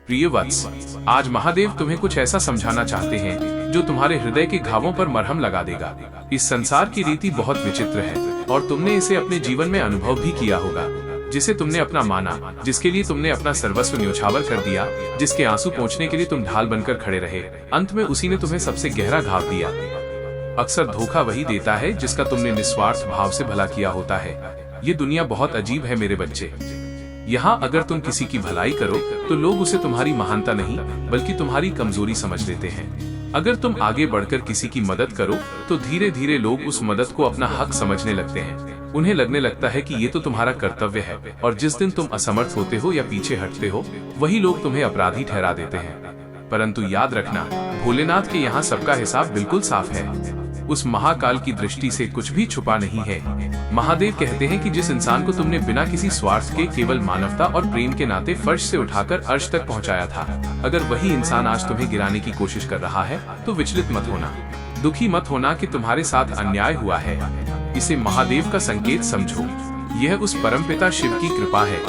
प्रिय वत्स, आज महादेव तुम्हें कुछ ऐसा समझाना चाहते हैं जो तुम्हारे हृदय के घावों पर मरहम लगा देगा। इस संसार की रीति बहुत विचित्र है और तुमने इसे अपने जीवन में अनुभव भी किया होगा। जिसे तुमने अपना माना, जिसके लिए तुमने अपना सर्वस्व न्योछावर कर दिया, जिसके आंसू पोंछने के लिए तुम ढाल बनकर खड़े रहे, अंत में उसी ने तुम्हें सबसे गहरा घाव दिया। अक्सर धोखा वही देता है जिसका तुमने निस्वार्थ भाव से भला किया होता है। ये दुनिया बहुत अजीब है मेरे बच्चे। यहाँ अगर तुम किसी की भलाई करो तो लोग उसे तुम्हारी महानता नहीं बल्कि तुम्हारी कमजोरी समझ लेते हैं। अगर तुम आगे बढ़कर किसी की मदद करो तो धीरे धीरे लोग उस मदद को अपना हक समझने लगते हैं। उन्हें लगने लगता है कि ये तो तुम्हारा कर्तव्य है, और जिस दिन तुम असमर्थ होते हो या पीछे हटते हो, वही लोग तुम्हें अपराधी ठहरा देते हैं। परंतु याद रखना, भोलेनाथ के यहाँ सबका हिसाब बिल्कुल साफ है। उस महाकाल की दृष्टि से कुछ भी छुपा नहीं है। महादेव कहते हैं कि जिस इंसान को तुमने बिना किसी स्वार्थ के केवल मानवता और प्रेम के नाते फर्श से उठाकर अर्श तक पहुंचाया था, अगर वही इंसान आज तुम्हें गिराने की कोशिश कर रहा है तो विचलित मत होना, दुखी मत होना कि तुम्हारे साथ अन्याय हुआ है। इसे महादेव का संकेत समझो। यह उस परमपिता शिव की कृपा है।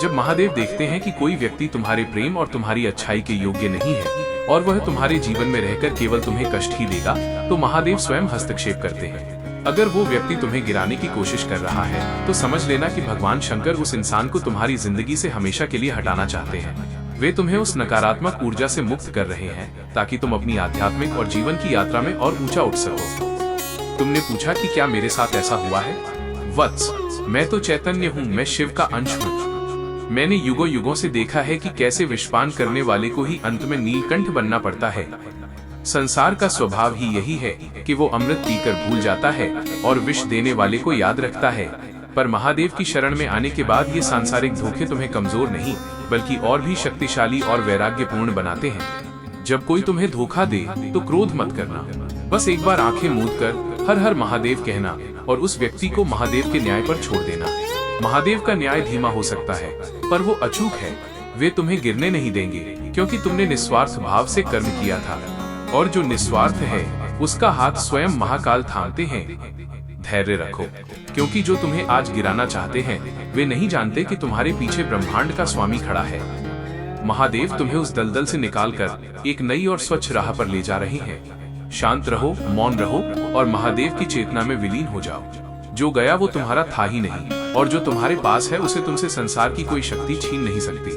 जब महादेव देखते हैं कि कोई व्यक्ति तुम्हारे प्रेम और तुम्हारी अच्छाई के योग्य नहीं है और वह तुम्हारे जीवन में रहकर केवल तुम्हें कष्ट ही देगा, तो महादेव स्वयं हस्तक्षेप करते हैं। अगर वो व्यक्ति तुम्हें गिराने की कोशिश कर रहा है तो समझ लेना कि भगवान शंकर उस इंसान को तुम्हारी जिंदगी से हमेशा के लिए हटाना चाहते हैं। वे तुम्हें उस नकारात्मक ऊर्जा से मुक्त कर रहे हैं ताकि तुम अपनी आध्यात्मिक और जीवन की यात्रा में और ऊंचा उठ सको। तुमने पूछा कि क्या मेरे साथ ऐसा हुआ है? वत्स, मैं तो चैतन्य हूँ, मैं शिव का अंश हूँ। मैंने युगों युगों से देखा है कि कैसे विषपान करने वाले को ही अंत में नीलकंठ बनना पड़ता है। संसार का स्वभाव ही यही है कि वो अमृत पीकर भूल जाता है और विष देने वाले को याद रखता है। पर महादेव की शरण में आने के बाद ये सांसारिक धोखे तुम्हें कमजोर नहीं बल्कि और भी शक्तिशाली और वैराग्यपूर्ण बनाते हैं। जब कोई तुम्हें धोखा दे तो क्रोध मत करना, बस एक बार आंखें मूंद कर हर हर महादेव कहना और उस व्यक्ति को महादेव के न्याय पर छोड़ देना। महादेव का न्याय धीमा हो सकता है पर वो अचूक है। वे तुम्हें गिरने नहीं देंगे क्योंकि तुमने निस्वार्थ भाव से कर्म किया था, और जो निस्वार्थ है उसका हाथ स्वयं महाकाल थामते हैं। धैर्य रखो, क्योंकि जो तुम्हें आज गिराना चाहते हैं वे नहीं जानते कि तुम्हारे पीछे ब्रह्मांड का स्वामी खड़ा है। महादेव तुम्हें उस दलदल से निकालकर एक नई और स्वच्छ राह पर ले जा रहे हैं। शांत रहो, मौन रहो और महादेव की चेतना में विलीन हो जाओ। जो गया वो तुम्हारा था ही नहीं, और जो तुम्हारे पास है उसे तुमसे संसार की कोई शक्ति छीन नहीं सकती।